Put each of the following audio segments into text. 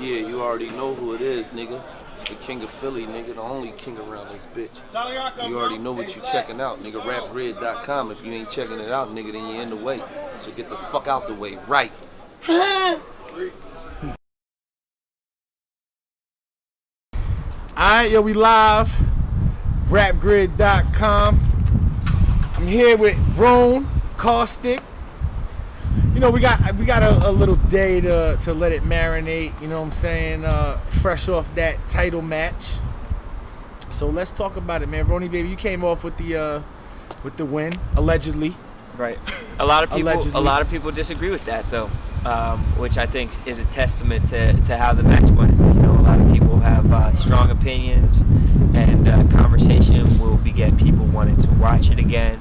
Yeah, you already know who it is, nigga. The king of Philly, nigga. The only king around this bitch. You already know what you checking out, nigga. Rapgrid.com. If you ain't checking it out, nigga, then you're in the way. So get the fuck out the way, right? Alright, yo, we live. Rapgrid.com. I'm here with Rone, Caustic. You know, we got a little day to let it marinate, you know what I'm saying? Fresh off that title match. So let's talk about it, man. Rone, baby, you came off with the win, allegedly. Right. A lot of people disagree with that, though, which I think is a testament to how the match went. You know, a lot of people have strong opinions, and conversation will beget people wanting to watch it again,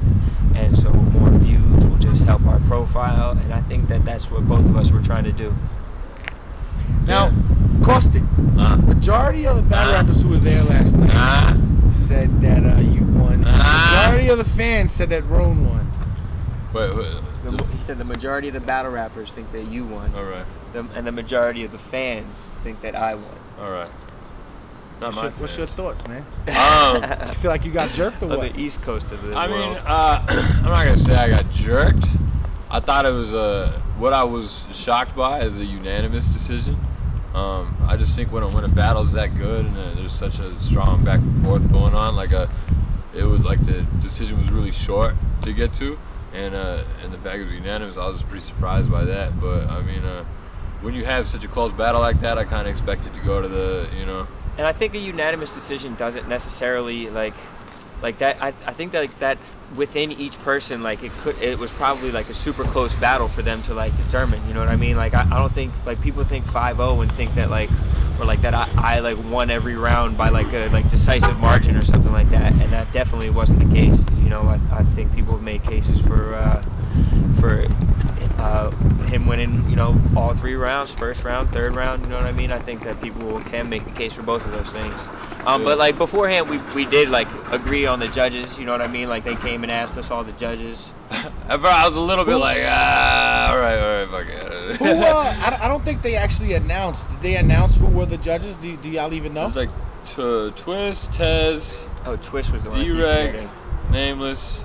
and so more views will just help our profile, and I think that's what both of us were trying to do. Now, Caustic, majority of the battle rappers who were there last night said that you won. Majority of the fans said that Rone won. He said the majority of the battle rappers think that you won. All right. And the majority of the fans think that I won. All right. What's your thoughts, man? Do you feel like you got jerked or what? On the East Coast of the world. I mean, I'm not gonna say I got jerked. I thought it was what I was shocked by is a unanimous decision. I just think when a battle's that good and there's such a strong back and forth going on, it was like the decision was really short to get to, and the fact it was unanimous, I was pretty surprised by that. But I mean, when you have such a close battle like that, I kind of expected to go to the, you know. And I think a unanimous decision doesn't necessarily like that. I think that within each person, it was probably like a super close battle for them to determine. You know what I mean? I don't think people think 5-0 and think that I won every round by a decisive margin or something like that. And that definitely wasn't the case. You know, I think people have made cases for him winning, you know, all 3 rounds, first round, third round, you know what I mean? I think that people can make the case for both of those things. But beforehand, we did agree on the judges, you know what I mean? They came and asked us all the judges. I was a little bit all right, fuck it. Who, I don't think they actually announced. Did they announce who were the judges? Do y'all even know? It was Twist, Tez. Oh, Twist was the one. D-Reg, Nameless,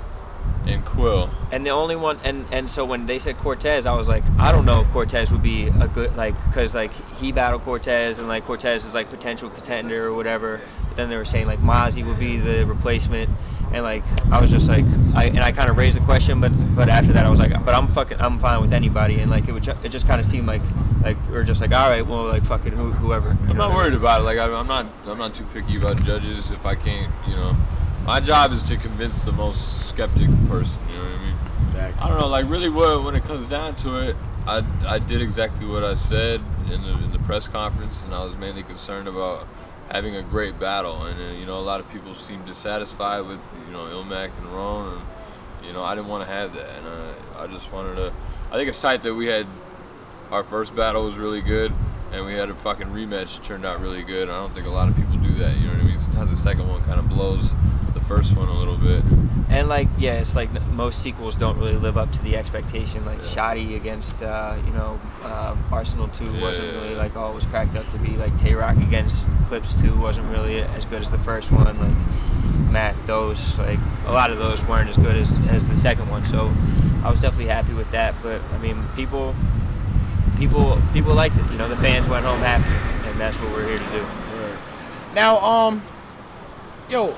and Quill. And the only one, and so when they said Cortez, I was like, I don't know if Cortez would be a good, because he battled Cortez, and Cortez is potential contender or whatever. But then they were saying Mozzie would be the replacement, and I was just I kind of raised the question, but after that I was but I'm fine with anybody, and it just kind of seemed like we're just all right, well fuck it, whoever. I'm not worried about it. I'm not too picky about judges if I can't, you know. My job is to convince the most skeptic person, you know what I mean? Exactly. I don't know, really when it comes down to it, I did exactly what I said in the press conference, and I was mainly concerned about having a great battle. And, you know, a lot of people seem dissatisfied with, you know, Ilmac and Rone, and, you know, I didn't want to have that. And I just wanted to, I think it's tight that we had, our first battle was really good, and we had a fucking rematch that turned out really good. I don't think a lot of people do that, you know what I mean? Sometimes the second one kind of blows the first one a little bit. And it's most sequels don't really live up to the expectation. Shoddy against Arsenal 2 wasn't really all it was cracked up to be. Tay-Rock against Clips 2 wasn't really as good as the first one. Matt, those a lot of those weren't as good as the second one. So I was definitely happy with that. But I mean, people liked it. You know, the fans went home happy, and that's what we're here to do. Now, yo,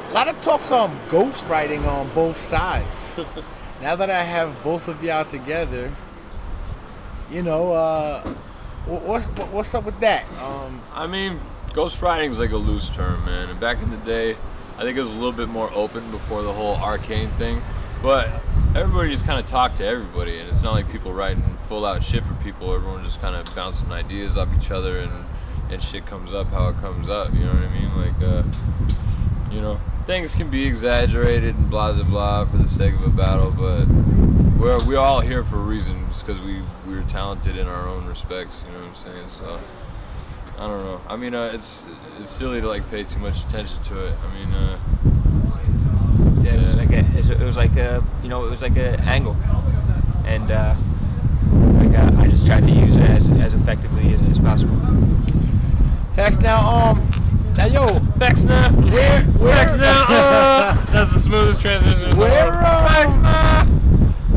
a lot of talks on ghostwriting on both sides. Now that I have both of y'all together, you know, what's up with that? I mean, ghostwriting is a loose term, man. And back in the day, I think it was a little bit more open before the whole Arcane thing. But everybody just kind of talked to everybody, and it's not like people writing full-out shit for people. Everyone just kind of bouncing ideas off each other, and shit comes up how it comes up. You know what I mean? You know, things can be exaggerated and blah blah blah for the sake of a battle, but we're all here for a reason, just because we're talented in our own respects. You know what I'm saying? So I don't know. I mean, it's silly to pay too much attention to it. I mean, it was like a angle, and I just tried to use it as effectively as possible. Facts now. Now, yo. Facts now. Where? Facts now. That's the smoothest transition. Facts now.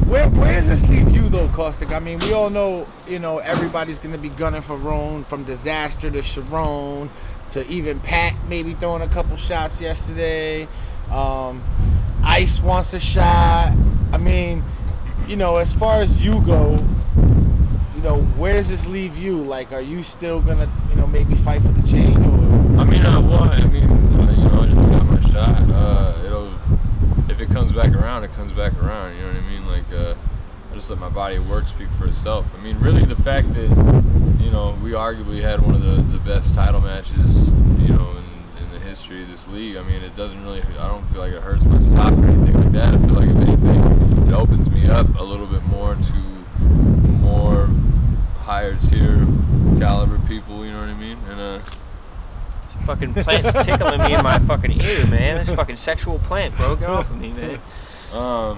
Where does this leave you though, Caustic? I mean, we all know, everybody's gonna be gunning for Rone, from Disaster to Sharon to even Pat maybe throwing a couple shots yesterday. Ice wants a shot. I mean, as far as you go, where does this leave you? Like, are you still gonna, maybe fight for the chain, or? I mean, I just got my shot. If it comes back around, it comes back around. You know what I mean? Like, I just let my body of work speak for itself. I mean, really, the fact that we arguably had one of the best title matches, in the history of this league. I mean, it doesn't really. I don't feel like it hurts my stock or anything like that. I feel like if anything, it opens me up a little bit more to more higher tier caliber people. You know what I mean? And fucking plant's tickling me in my fucking ear, man. This fucking sexual plant, bro. Get off of me, man. I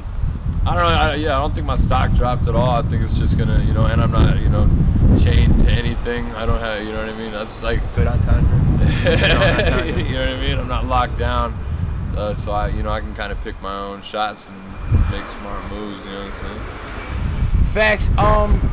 don't know. I don't think my stock dropped at all. I think it's just gonna, and I'm not, chained to anything. I don't have, you know what I mean? That's like good on time. You know what I mean? I'm not locked down, so I can kind of pick my own shots and make smart moves. You know what I'm saying? Facts.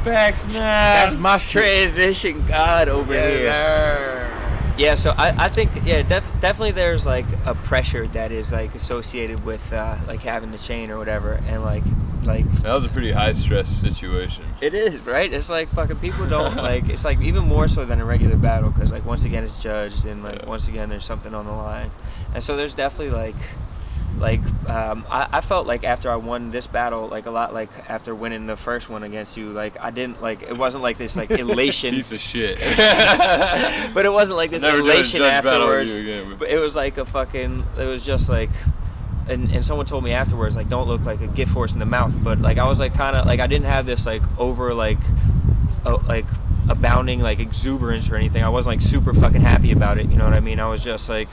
Facts now. That's my shit. Transition God over here. Yeah, so I think definitely there's like a pressure that is like associated with like having the chain or whatever, and like that was a pretty high stress situation. It is, right? It's like fucking people don't like. It's like even more so than a regular battle, because like once again it's judged, and like once again there's something on the line, and so there's definitely I felt like after I won this battle, like a lot like after winning the first one against you, like I didn't like, it wasn't like this like elation. Piece of shit. But it wasn't like this elation afterwards. Again, but it was like a fucking, it was just like, and someone told me afterwards, like, don't look like a gift horse in the mouth. But like I was like kind of like, I didn't have this like over like abounding like exuberance or anything. I wasn't like super fucking happy about it, you know what I mean? I was just like,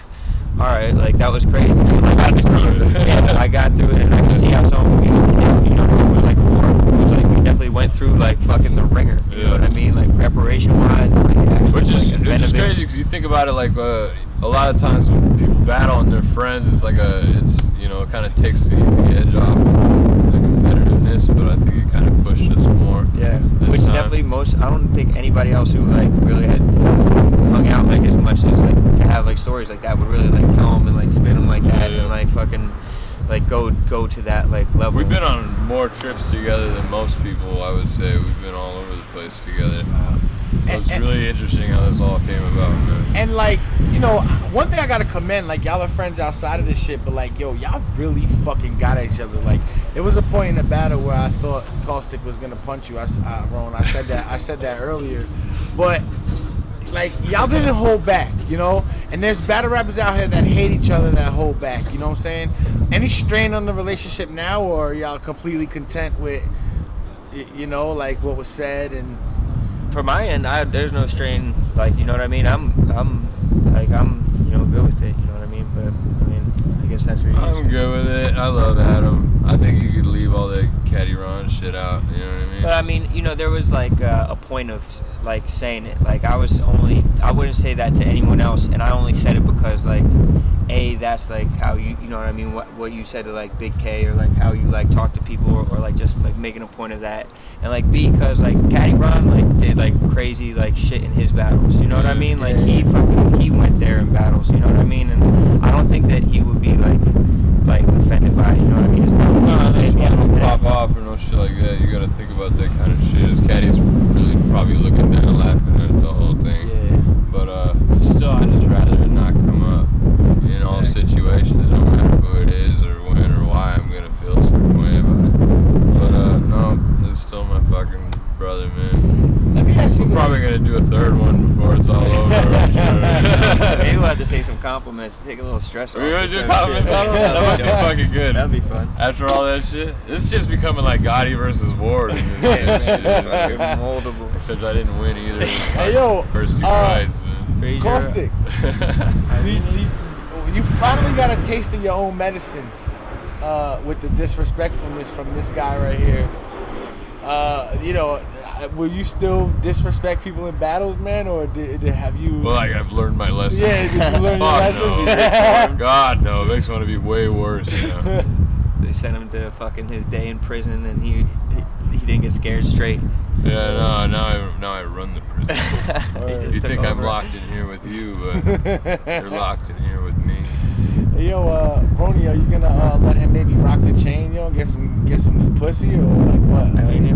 all right, like that was crazy. Like I could see, I got through it, and I could see how someone, it was like war. It was like we definitely went through like fucking the ringer. You know what I mean? Like preparation wise, and, like, actually, which is like, it's just crazy because you think about it like a lot of times when people battle and they're friends, it's like it kind of takes the edge off the competitiveness, but I think it kind of pushed us more. Yeah, which time. Definitely I don't think anybody else who like really had hung out like as much as like to have like stories like that would really like tell them and like spin them like that and like fucking like go to that like level. We've been on more trips together than most people, I would say. We've been all over the place together. So it's really interesting how this all came about, man. And like, one thing I gotta commend, like y'all are friends outside of this shit, but like, yo, y'all really fucking got at each other. Like, it was a point in the battle where I thought Caustic was gonna punch you. Rone, I said that earlier, but like y'all didn't hold back, And there's battle rappers out here that hate each other that hold back. You know what I'm saying? Any strain on the relationship now, or are y'all completely content with, like what was said and? For my end, there's no strain. Like, you know what I mean? I'm good with it. You know what I mean? But I mean, I guess that's what I'm good with it. I love Adam. I think you could leave all that Caddy Ron shit out. You know what I mean? But I mean, there was like a point of like saying it. Like I wouldn't say that to anyone else, and I only said it because like, A, that's like how you know what I mean, what you said to like Big K, or like how you like talk to people, or like just like making a point of that, and like B, because like Caddy Ron like did like crazy like shit in his battles, you know what I mean? Like he went there in battles, you know what I mean? And I don't think that he would be like offended by it, you know what I mean? It's not don't pop off or no shit like that. You gotta think about that kind of shit. His Caddy's really probably looking down, laughing at the whole thing. Yeah. But still, I'd just rather it not come up in all situations, no matter who it is or when or why I'm gonna feel a certain way about it. But no, it's still my fucking brother, man. Let me ask you. We're probably gonna do a third one before it's all over, I'm sure. Maybe we'll have to say some compliments to take a little stress off. Are you gonna do a compliment battle? That would be fucking good. That'd be fun. After all that shit, this shit's becoming like Gotti versus Ward. Moldable. Except I didn't win either. Hey yo, first two fights, man. Caustic. You finally got a taste of your own medicine with the disrespectfulness from this guy right here. will you still disrespect people in battles, man, or did have you? Well, I've learned my lesson. Yeah, did you learn your lesson? No. God, no. It makes me want to be way worse. You know? They sent him to fucking his day in prison, and he didn't get scared straight. Yeah, no. Now I run the prison. You think I'm locked in here with you, but you're locked in here with me. Hey, yo, Rone, are you gonna let him maybe rock the chain, yo, get some new pussy, or like what? I mean,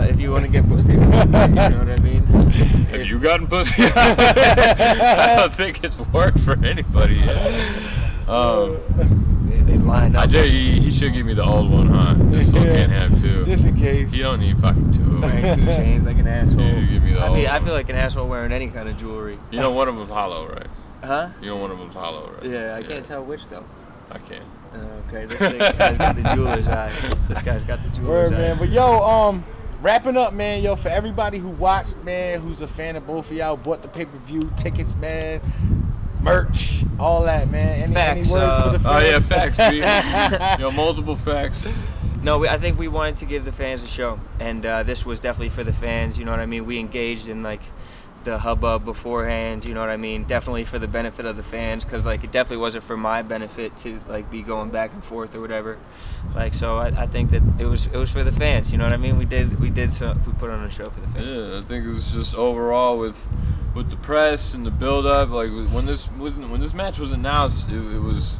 if you want to get pussy, you know what I mean. Have you gotten pussy? I don't think it's worked for anybody yet. They lined up. He should give me the old one, huh? This fool can't have two. Just in case. You don't need fucking two. Wearing 2 chains like an asshole. You give me the old I feel one. like an asshole wearing any kind of jewelry. You know one of them's hollow, right? Huh? You know one of them's hollow, right? Yeah, I can't tell which though. I can't. Okay, this guy's got the jeweler's eye. This guy's got the jeweler's Word, eye. man. But yo, wrapping up, man, yo, for everybody who watched, man, who's a fan of both of y'all, bought the pay-per-view tickets, man, merch, all that, man. Any Facts, words for the fans? Oh yeah, facts, B. Yo, multiple facts. No, I think we wanted to give the fans a show, and this was definitely for the fans. You know what I mean? We engaged in like the hubbub beforehand. You know what I mean? Definitely for the benefit of the fans, because like it definitely wasn't for my benefit to like be going back and forth or whatever. Like so, I think that it was for the fans. You know what I mean? We put on a show for the fans. Yeah, I think it was just overall with the press and the build up. Like when this match was announced, it was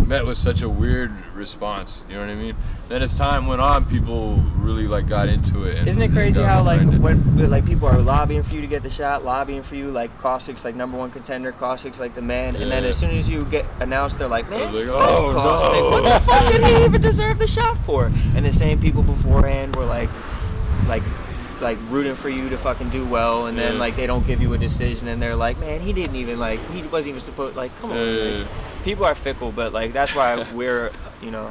met with such a weird response. You know what I mean? Then as time went on, people really like got into it. And isn't it crazy how like when like people are lobbying for you to get the shot, lobbying for you, like Caustic's like #1 contender, Caustic's like the man, and then as soon as you get announced, they're like, man, like, fuck oh, Caustic, no. what the fuck did he even deserve the shot for? And the same people beforehand were like rooting for you to fucking do well, and then like they don't give you a decision, and they're like, man, he wasn't even supposed, like, come on. Like, people are fickle, but like that's why we're, you know,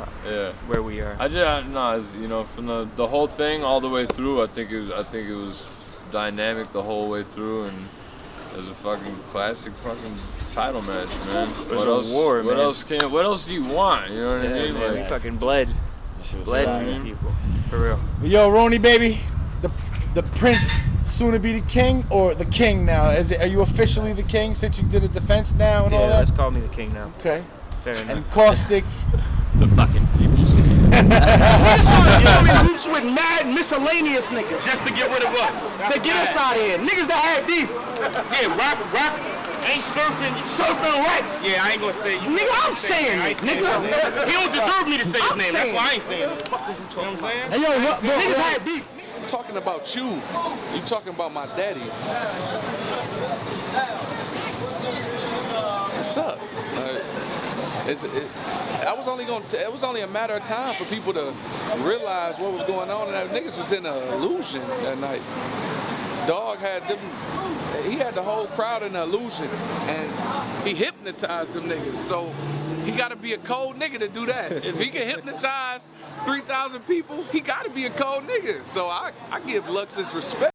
where we are. You know, from the whole thing all the way through, I think it was dynamic the whole way through, and it was a fucking classic fucking title match, man. What else do you want? You know what I mean? Man, we fucking bled for you people, for real. Yo, Rone, baby, the prince, soon to be the king, or the king now? Are you officially the king since you did a defense now and all that? Yeah, let's call me the king now. Okay. Fair enough. And Caustic. The fucking people's Niggas are in groups with mad miscellaneous niggas. Just to get rid of what? To get us out of here. Niggas that had beef. Yeah, rap ain't Surfing Rex. Yeah, I ain't gonna say you. Nigga, I'm saying it, nigga. He don't deserve me to say his I'm name. That's saying why I ain't saying it. You know what I'm saying? Hey, yo, what? Niggas had beef. I'm talking about you. You talking about my daddy. What's up? It was only a matter of time for people to realize what was going on, and that niggas was in an illusion that night. Dog had them. He had the whole crowd in an illusion, and he hypnotized them niggas. So he got to be a cold nigga to do that. If he can hypnotize 3,000 people, he got to be a cold nigga. So I give Lux his respect.